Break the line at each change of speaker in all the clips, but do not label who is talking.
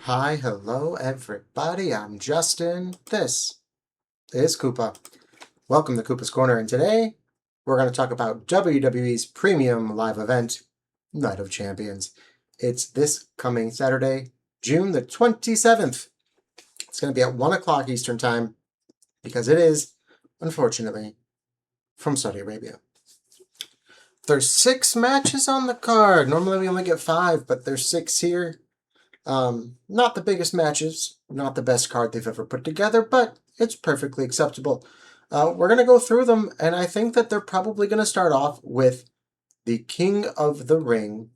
Hi, hello everybody, I'm Justin. This is Koopa. Welcome to Koopa's Corner, and today we're going to talk about WWE's premium live event, Night of Champions. It's this coming Saturday, June the 27th. It's going to be at 1 o'clock Eastern Time, because it is, unfortunately, from Saudi Arabia. There's 6 matches on the card. Normally we only get 5, but there's 6 here. Not the biggest matches, not the best card they've ever put together, but it's perfectly acceptable. We're going to go through them, and I think that they're probably going to start off with the King of the Ring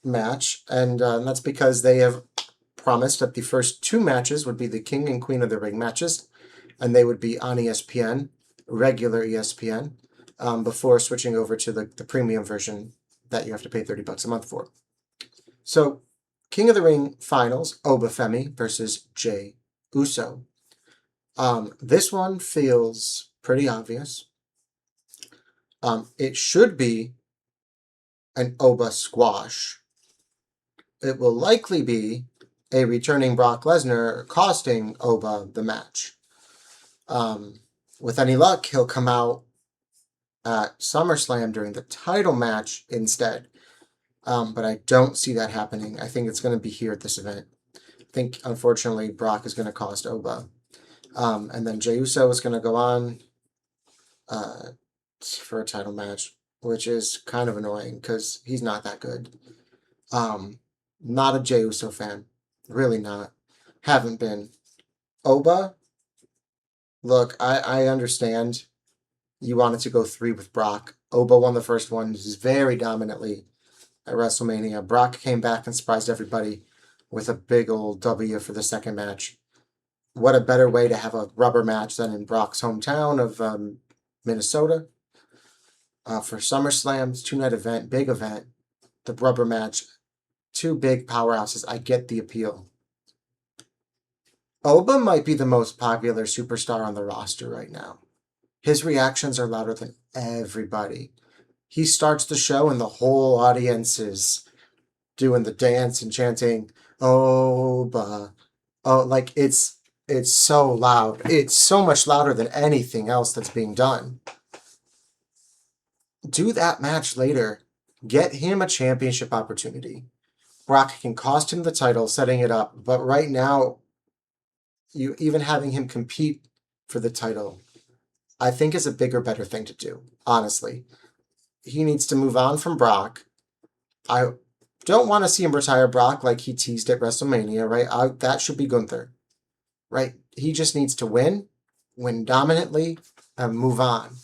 match, and that's because they have promised that the first 2 matches would be the King and Queen of the Ring matches, and they would be on ESPN, regular ESPN, before switching over to the premium version that you have to pay $30 a month for. So, King of the Ring finals, Oba Femi versus Jey Uso. This one feels pretty obvious. It should be an Oba squash. It will likely be a returning Brock Lesnar costing Oba the match. With any luck, he'll come out at SummerSlam during the title match instead. But I don't see that happening. I think it's going to be here at this event. I think, unfortunately, Brock is going to cost Oba. And then Jey Uso is going to go on for a title match, which is kind of annoying because he's not that good. Not a Jey Uso fan. Really not. Haven't been. Oba, look, I understand you wanted to go 3 with Brock. Oba won the first one very dominantly at WrestleMania. Brock came back and surprised everybody with a big old W for the second match. What a better way to have a rubber match than in Brock's hometown of Minnesota. For SummerSlam's 2-night event, big event, the rubber match, 2 big powerhouses. I get the appeal. Oba might be the most popular superstar on the roster right now. His reactions are louder than everybody. He starts the show and the whole audience is doing the dance and chanting, Oba. Oh, like it's so loud. It's so much louder than anything else that's being done. Do that match later. Get him a championship opportunity. Brock can cost him the title, setting it up. But right now, you even having him compete for the title, I think is a bigger, better thing to do, honestly. He needs to move on from Brock. I don't want to see him retire Brock like he teased at WrestleMania, right? That should be Gunther, right? He just needs to win dominantly, and move on.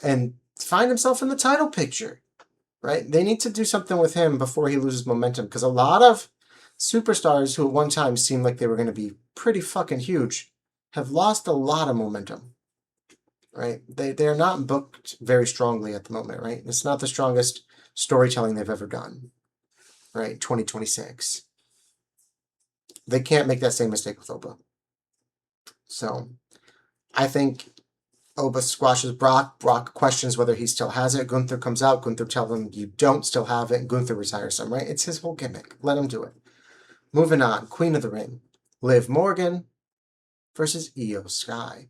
And find himself in the title picture, right? They need to do something with him before he loses momentum, because a lot of superstars who at one time seemed like they were going to be pretty fucking huge have lost a lot of momentum. Right? They're not booked very strongly at the moment, right? It's not the strongest storytelling they've ever done, right? 2026. They can't make that same mistake with Oba. So, I think Oba squashes Brock. Brock questions whether he still has it. Gunther comes out. Gunther tells him, you don't still have it. Gunther retires him, right? It's his whole gimmick. Let him do it. Moving on. Queen of the Ring. Liv Morgan versus Iyo Sky.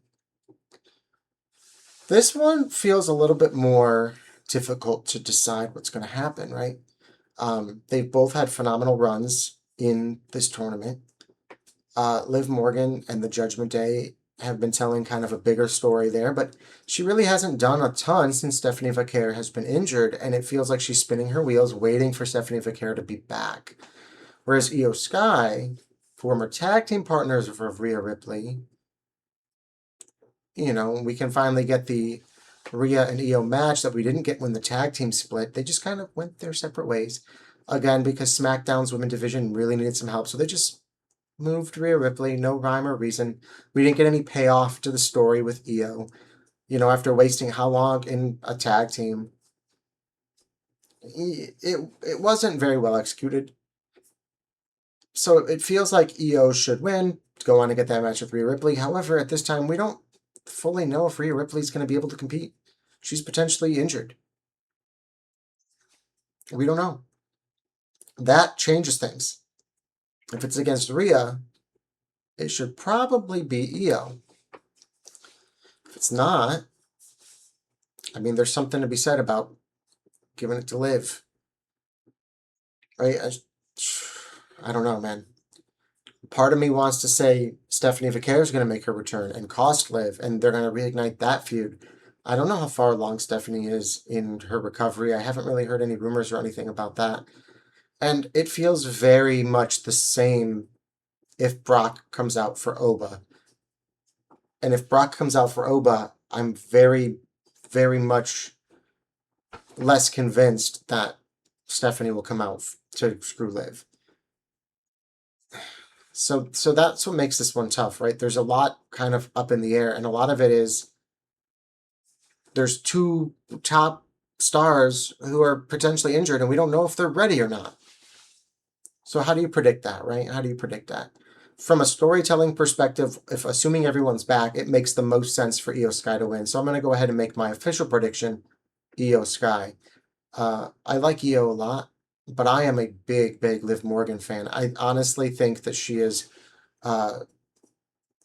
This one feels a little bit more difficult to decide what's going to happen, right? They've both had phenomenal runs in this tournament. Liv Morgan and the Judgment Day have been telling kind of a bigger story there, but she really hasn't done a ton since Stephanie Vaquer has been injured, and it feels like she's spinning her wheels waiting for Stephanie Vaquer to be back. Whereas Iyo Sky, former tag team partners of Rhea Ripley, we can finally get the Rhea and Iyo match that we didn't get when the tag team split. They just kind of went their separate ways. Again, because SmackDown's women division really needed some help, so they just moved Rhea Ripley, no rhyme or reason. We didn't get any payoff to the story with Iyo. After wasting how long in a tag team. It wasn't very well executed. So it feels like Iyo should win, go on to get that match with Rhea Ripley. However, at this time, we don't fully know if Rhea Ripley's going to be able to compete. She's potentially injured. We don't know. that changes things. If it's against Rhea, it should probably be Iyo. If it's not, I mean, there's something to be said about giving it to Liv. Right? I don't know, man. Part of me wants to say Stephanie Vaquer is going to make her return and cost Liv, and they're going to reignite that feud. I don't know how far along Stephanie is in her recovery. I haven't really heard any rumors or anything about that. And it feels very much the same if Brock comes out for Oba. And if Brock comes out for Oba, I'm very, very much less convinced that Stephanie will come out to screw Liv. So that's what makes this one tough, right? There's a lot kind of up in the air, and a lot of it is there's two top stars who are potentially injured, and we don't know if they're ready or not. So how do you predict that, right? How do you predict that? From a storytelling perspective, if assuming everyone's back, it makes the most sense for Iyo Sky to win. So I'm going to go ahead and make my official prediction, Iyo Sky. I like Iyo a lot, but I am a big, big Liv Morgan fan. I honestly think that she is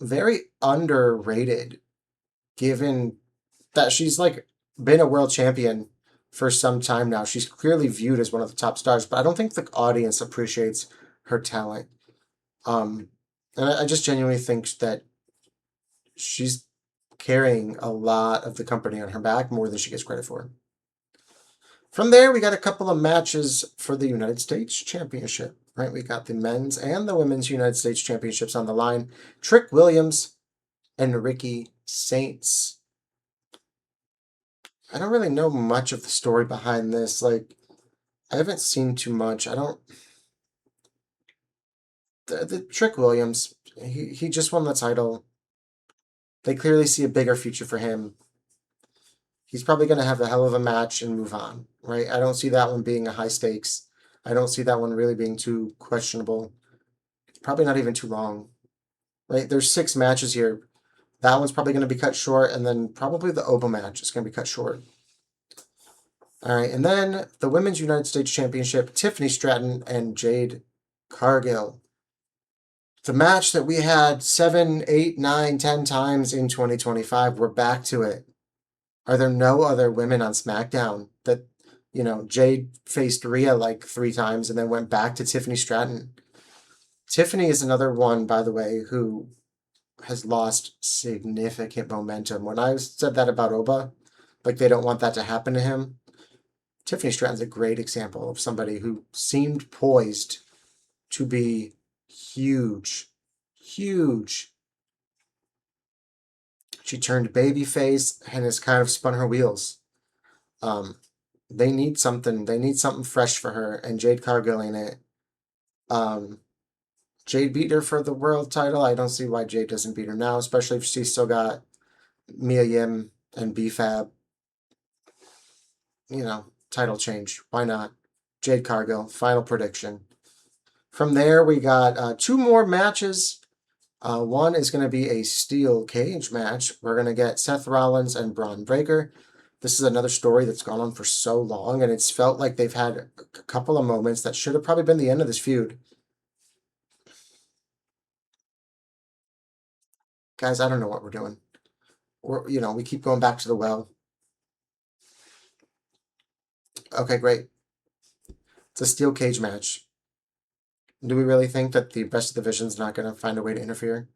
very underrated, given that she's like been a world champion for some time now. She's clearly viewed as one of the top stars, but I don't think the audience appreciates her talent. And I just genuinely think that she's carrying a lot of the company on her back, more than she gets credit for. From there, we got a couple of matches for the United States Championship, right? We got the men's and the women's United States Championships on the line. Trick Williams and Ricky Saints. I don't really know much of the story behind this. Like, I haven't seen too much. I don't... The Trick Williams, he just won the title. They clearly see a bigger future for him. He's probably going to have a hell of a match and move on, right? I don't see that one being a high stakes. I don't see that one really being too questionable. Probably not even too long, right? There's 6 matches here. That one's probably going to be cut short, and then probably the Oba match is going to be cut short. All right, and then the Women's United States Championship, Tiffany Stratton and Jade Cargill. The match that we had 7, 8, 9, 10 times in 2025, we're back to it. Are there no other women on SmackDown that, Jade faced Rhea like 3 times and then went back to Tiffany Stratton? Tiffany is another one, by the way, who has lost significant momentum. When I said that about Oba, like they don't want that to happen to him, Tiffany Stratton's a great example of somebody who seemed poised to be huge. She turned babyface and has kind of spun her wheels. They need something. They need something fresh for her, and Jade Cargill in it. Jade beat her for the world title. I don't see why Jade doesn't beat her now, especially if she's still got Mia Yim and B-Fab. Title change. Why not? Jade Cargill, final prediction. From there, we got 2 more matches. One is going to be a steel cage match. We're going to get Seth Rollins and Bron Breakker. This is another story that's gone on for so long, and it's felt like they've had a couple of moments that should have probably been the end of this feud. Guys, I don't know what we're doing. We keep going back to the well. Okay, great. It's a steel cage match. Do we really think that the best of the division's not going to find a way to interfere?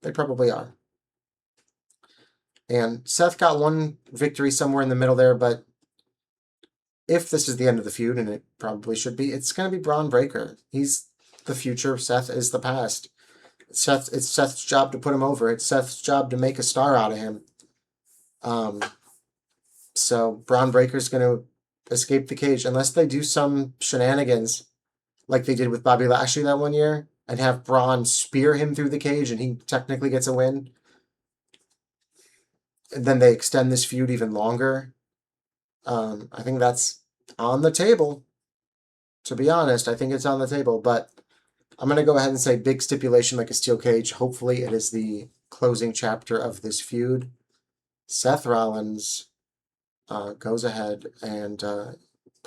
They probably are. And Seth got one victory somewhere in the middle there, but if this is the end of the feud, and it probably should be, it's going to be Bron Breakker. He's the future. Seth is the past. It's Seth's job to put him over. It's Seth's job to make a star out of him. So Bron Breakker's going to escape the cage unless they do some shenanigans like they did with Bobby Lashley that one year and have Braun spear him through the cage and he technically gets a win. And then they extend this feud even longer. I think that's on the table. To be honest, I think it's on the table. But I'm going to go ahead and say big stipulation like a steel cage. Hopefully it is the closing chapter of this feud. Seth Rollins goes ahead and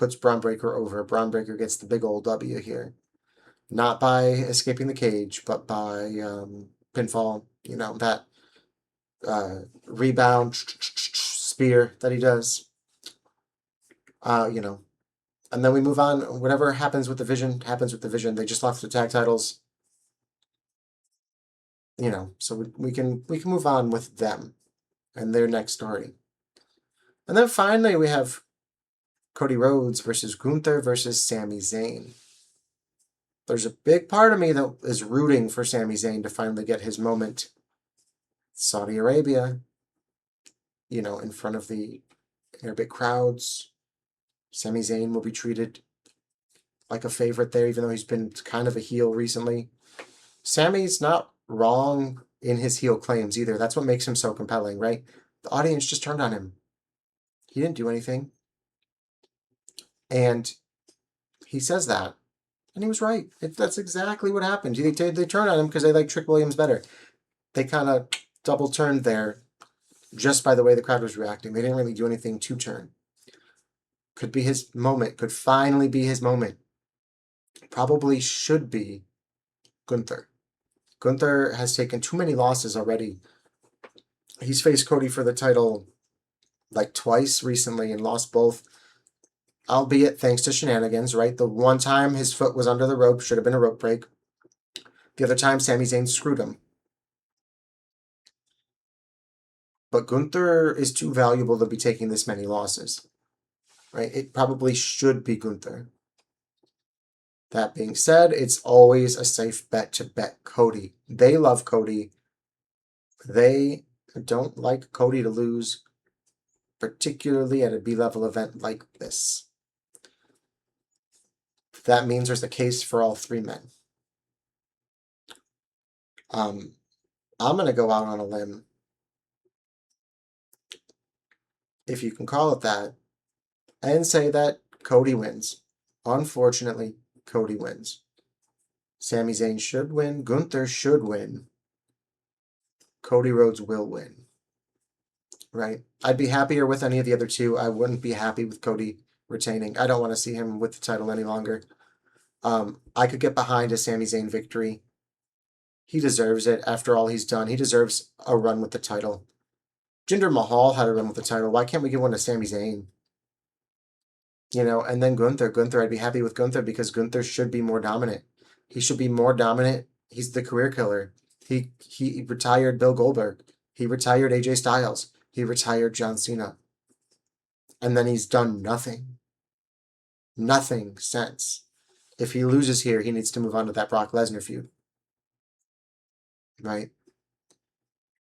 puts Braun Breaker over. Braun Breaker gets the big old W here. Not by escaping the cage, but by pinfall. You know, that rebound spear that he does. You know, and then we move on. Whatever happens with the Vision happens with the Vision. They just lost the tag titles. You know, so we can move on with them and their next story. And then finally we have Cody Rhodes versus Gunther versus Sami Zayn. There's a big part of me that is rooting for Sami Zayn to finally get his moment. Saudi Arabia, you know, in front of the Arabic crowds. Sami Zayn will be treated like a favorite there, even though he's been kind of a heel recently. Sami's not wrong in his heel claims either. That's what makes him so compelling, right? The audience just turned on him. He didn't do anything. And he says that. And he was right. That's exactly what happened. They turned on him because they like Trick Williams better. They kind of double turned there just by the way the crowd was reacting. They didn't really do anything to turn. Could be his moment. Could finally be his moment. Probably should be Gunther. Gunther has taken too many losses already. He's faced Cody for the title like twice recently and lost both. Albeit thanks to shenanigans, right? The one time his foot was under the rope, should have been a rope break. The other time, Sami Zayn screwed him. But Gunther is too valuable to be taking this many losses, right? It probably should be Gunther. That being said, it's always a safe bet to bet Cody. They love Cody. They don't like Cody to lose, particularly at a B-level event like this. That means there's a case for all three men. I'm going to go out on a limb, if you can call it that, and say that Cody wins. Unfortunately, Cody wins. Sami Zayn should win. Gunther should win. Cody Rhodes will win. Right? I'd be happier with any of the other two. I wouldn't be happy with Cody retaining. I don't want to see him with the title any longer. I could get behind a Sami Zayn victory. He deserves it after all he's done. He deserves a run with the title. Jinder Mahal had a run with the title. Why can't we give one to Sami Zayn? You know, and then Gunther. I'd be happy with Gunther because Gunther should be more dominant. He should be more dominant. He's the career killer. He retired Bill Goldberg. He retired AJ Styles. He retired John Cena. And then he's done nothing. Nothing since. If he loses here, he needs to move on to that Brock Lesnar feud. Right?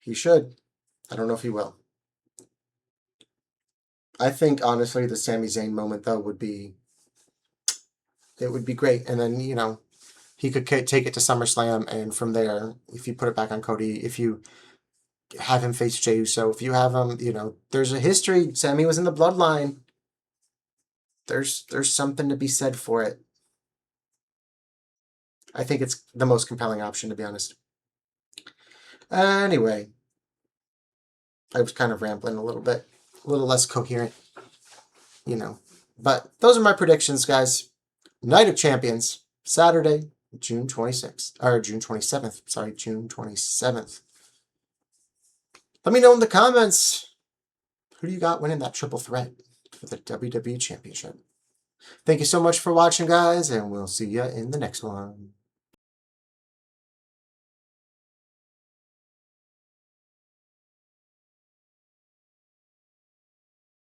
He should. I don't know if he will. I think, honestly, the Sami Zayn moment, though, would be great. And then, you know, he could take it to SummerSlam, and from there, if you put it back on Cody, if you have him face Jey Uso, if you have him, you know, there's a history. Sami was in the bloodline. There's something to be said for it. I think it's the most compelling option, to be honest. Anyway, I was kind of rambling a little bit, a little less coherent, you know. But those are my predictions, guys. Night of Champions, Saturday, June 26th, or June 27th. Sorry, June 27th. Let me know in the comments, who do you got winning that triple threat for the WWE Championship? Thank you so much for watching, guys, and we'll see you in the next one.